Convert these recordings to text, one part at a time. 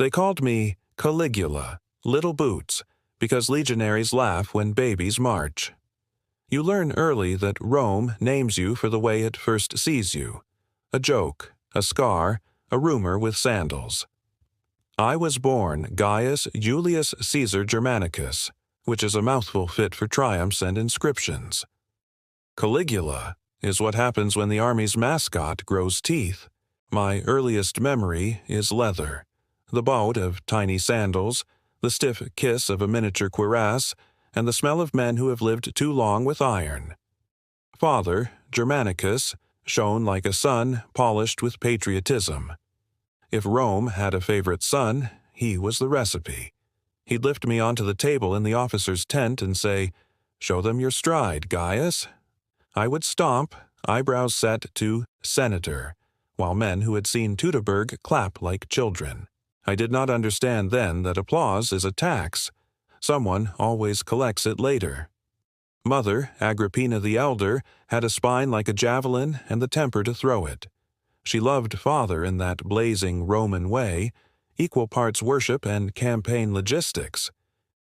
They called me Caligula, Little Boots, because legionaries laugh when babies march. You learn early that Rome names you for the way it first sees you. A joke, a scar, a rumor with sandals. I was born Gaius Julius Caesar Germanicus, which is a mouthful fit for triumphs and inscriptions. Caligula is what happens when the army's mascot grows teeth. My earliest memory is leather, the bout of tiny sandals, the stiff kiss of a miniature cuirass, and the smell of men who have lived too long with iron. Father, Germanicus, shone like a sun polished with patriotism. If Rome had a favorite son, he was the recipe. He'd lift me onto the table in the officer's tent and say, "Show them your stride, Gaius." I would stomp, eyebrows set to senator, while men who had seen Teutoburg clap like children. I did not understand then that applause is a tax. Someone always collects it later. Mother, Agrippina the Elder, had a spine like a javelin and the temper to throw it. She loved father in that blazing Roman way, equal parts worship and campaign logistics.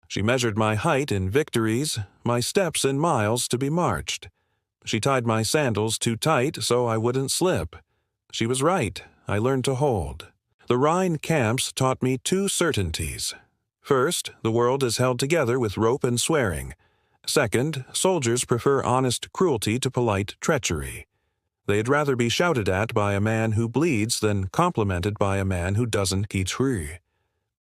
She measured my height in victories, my steps in miles to be marched. She tied my sandals too tight so I wouldn't slip. She was right. I learned to hold. The Rhine camps taught me two certainties. First, the world is held together with rope and swearing. Second, soldiers prefer honest cruelty to polite treachery. They'd rather be shouted at by a man who bleeds than complimented by a man who doesn't qui tue.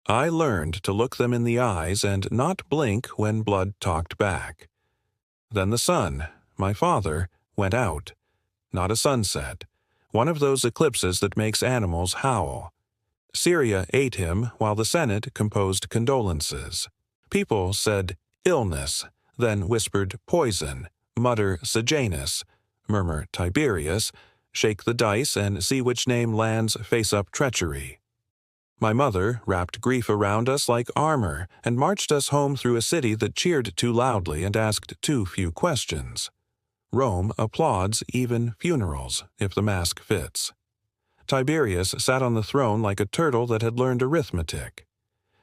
I learned to look them in the eyes and not blink when blood talked back. Then the sun, my father, went out. Not a sunset. One of those eclipses that makes animals howl. Syria ate him while the Senate composed condolences. People said illness, then whispered poison, mutter Sejanus, murmur Tiberius, shake the dice and see which name lands face up treachery. My mother wrapped grief around us like armor and marched us home through a city that cheered too loudly and asked too few questions. Rome applauds even funerals, if the mask fits. Tiberius sat on the throne like a turtle that had learned arithmetic.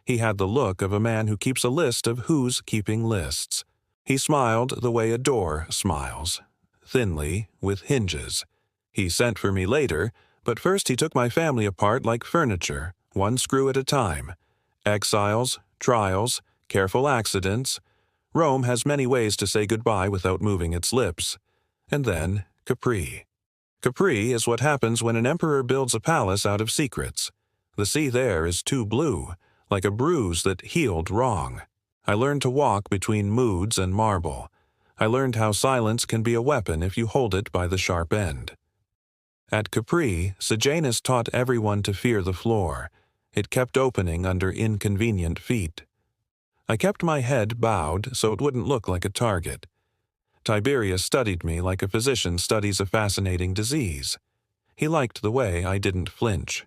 He had the look of a man who keeps a list of who's keeping lists. He smiled the way a door smiles, thinly, with hinges. He sent for me later, but first he took my family apart like furniture, one screw at a time. Exiles, trials, careful accidents. Rome has many ways to say goodbye without moving its lips. And then Capri. Capri is what happens when an emperor builds a palace out of secrets. The sea there is too blue, like a bruise that healed wrong. I learned to walk between moods and marble. I learned how silence can be a weapon if you hold it by the sharp end. At Capri, Sejanus taught everyone to fear the floor. It kept opening under inconvenient feet. I kept my head bowed so it wouldn't look like a target. Tiberius studied me like a physician studies a fascinating disease. He liked the way I didn't flinch.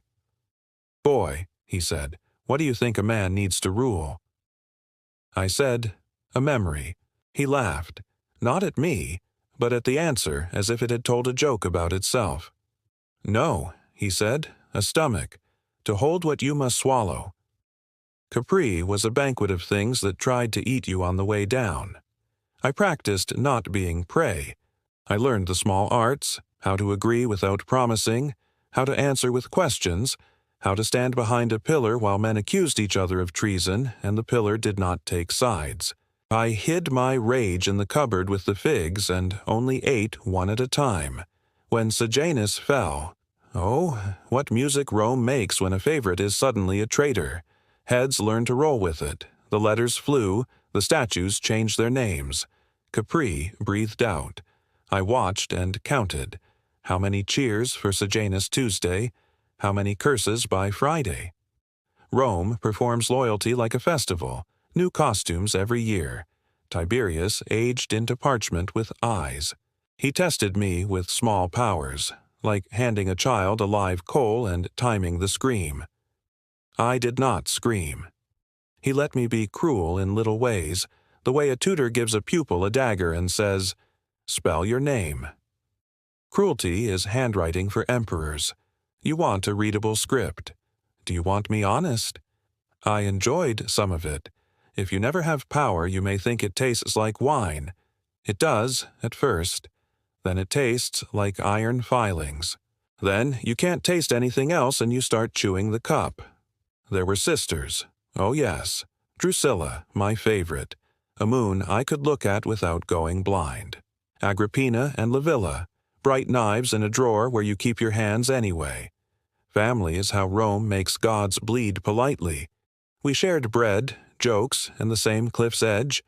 "Boy," he said, "what do you think a man needs to rule?" I said, "A memory." He laughed, not at me, but at the answer as if it had told a joke about itself. "No," he said, "a stomach, to hold what you must swallow." Capri was a banquet of things that tried to eat you on the way down. I practiced not being prey. I learned the small arts, how to agree without promising, how to answer with questions, how to stand behind a pillar while men accused each other of treason and the pillar did not take sides. I hid my rage in the cupboard with the figs and only ate one at a time. When Sejanus fell, oh, what music Rome makes when a favorite is suddenly a traitor. Heads learned to roll with it. The letters flew. The statues changed their names. Capri breathed out. I watched and counted. How many cheers for Sejanus Tuesday? How many curses by Friday? Rome performs loyalty like a festival. New costumes every year. Tiberius aged into parchment with eyes. He tested me with small powers, like handing a child a live coal and timing the scream. I did not scream. He let me be cruel in little ways, the way a tutor gives a pupil a dagger and says, "Spell your name." Cruelty is handwriting for emperors. You want a readable script. Do you want me honest? I enjoyed some of it. If you never have power, you may think it tastes like wine. It does, at first. Then it tastes like iron filings. Then you can't taste anything else and you start chewing the cup. There were sisters. Oh yes. Drusilla, my favorite. A moon I could look at without going blind. Agrippina and Livilla. Bright knives in a drawer where you keep your hands anyway. Family is how Rome makes gods bleed politely. We shared bread, jokes, and the same cliff's edge.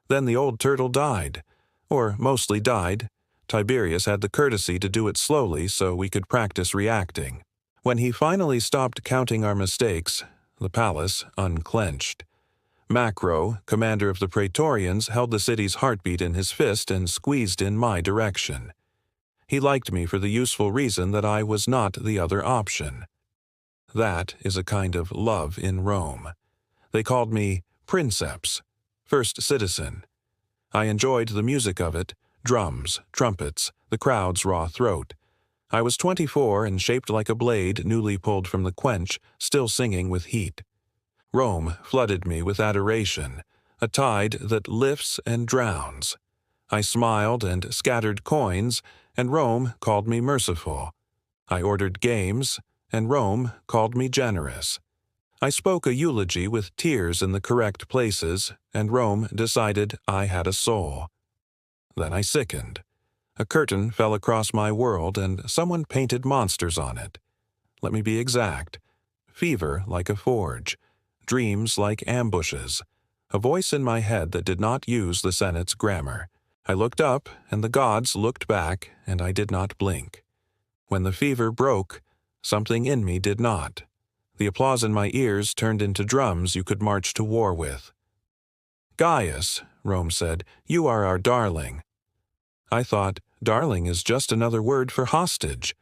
Then the old turtle died. Or mostly died. Tiberius had the courtesy to do it slowly so we could practice reacting. When he finally stopped counting our mistakes, the palace unclenched. Macro, commander of the Praetorians, held the city's heartbeat in his fist and squeezed in my direction. He liked me for the useful reason that I was not the other option. That is a kind of love in Rome. They called me Princeps, first citizen. I enjoyed the music of it, drums, trumpets, the crowd's raw throat. I was 24 and shaped like a blade newly pulled from the quench, still singing with heat. Rome flooded me with adoration, a tide that lifts and drowns. I smiled and scattered coins, and Rome called me merciful. I ordered games, and Rome called me generous. I spoke a eulogy with tears in the correct places, and Rome decided I had a soul. Then I sickened. A curtain fell across my world, and someone painted monsters on it. Let me be exact. Fever like a forge. Dreams like ambushes. A voice in my head that did not use the Senate's grammar. I looked up, and the gods looked back, and I did not blink. When the fever broke, something in me did not. The applause in my ears turned into drums you could march to war with. "Gaius," Rome said, "you are our darling." I thought, darling is just another word for hostage.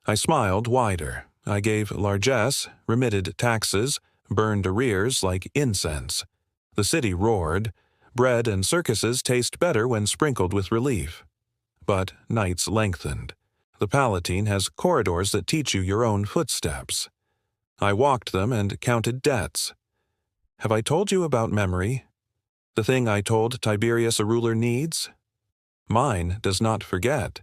I smiled wider. I gave largesse, remitted taxes, burned arrears like incense. The city roared. Bread and circuses taste better when sprinkled with relief. But nights lengthened. The Palatine has corridors that teach you your own footsteps. I walked them and counted debts. Have I told you about memory? The thing I told Tiberius a ruler needs? Mine does not forget.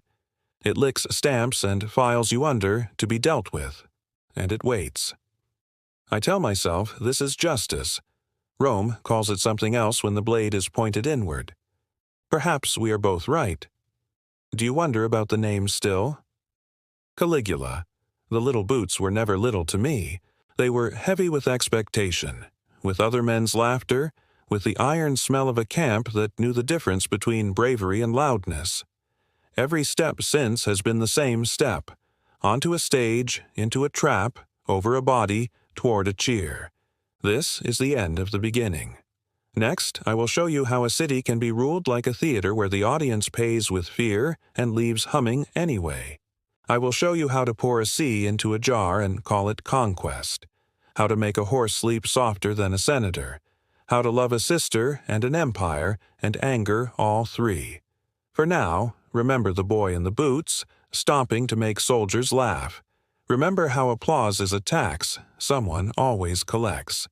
It licks stamps and files you under to be dealt with, and it waits. I tell myself this is justice. Rome calls it something else when the blade is pointed inward. Perhaps we are both right. Do you wonder about the name still? Caligula. The little boots were never little to me. They were heavy with expectation, with other men's laughter, with the iron smell of a camp that knew the difference between bravery and loudness. Every step since has been the same step, onto a stage, into a trap, over a body, toward a cheer. This is the end of the beginning. Next, I will show you how a city can be ruled like a theater where the audience pays with fear and leaves humming anyway. I will show you how to pour a sea into a jar and call it conquest, how to make a horse sleep softer than a senator, how to love a sister and an empire and anger all three. For now, remember the boy in the boots, stomping to make soldiers laugh. Remember how applause is a tax someone always collects.